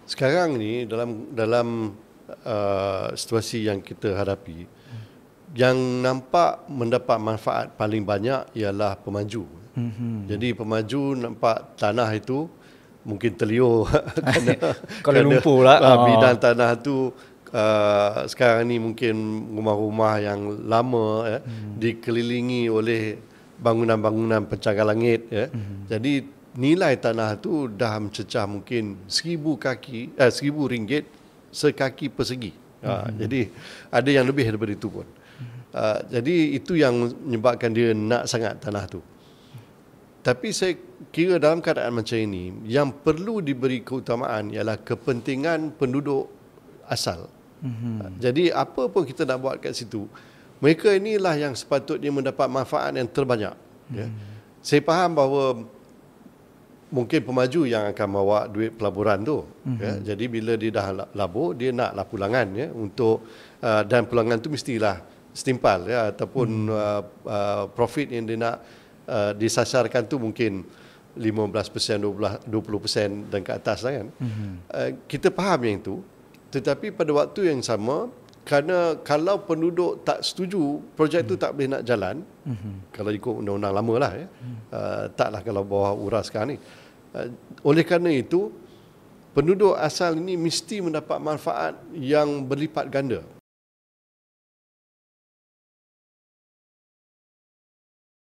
Sekarang ni dalam situasi yang kita hadapi, yang nampak mendapat manfaat paling banyak ialah pemaju. Jadi pemaju nampak tanah itu mungkin terliur Kuala Lumpur lah. Bidang tanah tu sekarang ni mungkin rumah-rumah yang lama dikelilingi oleh bangunan-bangunan pencakar langit Jadi nilai tanah tu dah mencecah mungkin 1,000 ringgit sekaki persegi. Jadi ada yang lebih daripada itu pun. Jadi itu yang menyebabkan dia nak sangat tanah tu. Tapi saya kira dalam keadaan macam ini, yang perlu diberi keutamaan ialah kepentingan penduduk asal. Jadi apa pun kita nak buat kat situ, mereka inilah yang sepatutnya mendapat manfaat yang terbanyak. Saya faham bahawa mungkin pemaju yang akan bawa duit pelaburan tu. Jadi bila dia dah labur, dia naklah pulangan untuk dan pulangan tu mestilah setimpal ataupun profit yang dia nak disasarkan tu mungkin 15%, 20% dan ke atas lah kan. Kita faham yang itu, tetapi pada waktu yang sama, kerana kalau penduduk tak setuju, projek itu tak boleh nak jalan, kalau ikut undang-undang lama lah taklah kalau bawah uras sekarang ni. Oleh kerana itu, penduduk asal ini mesti mendapat manfaat yang berlipat ganda.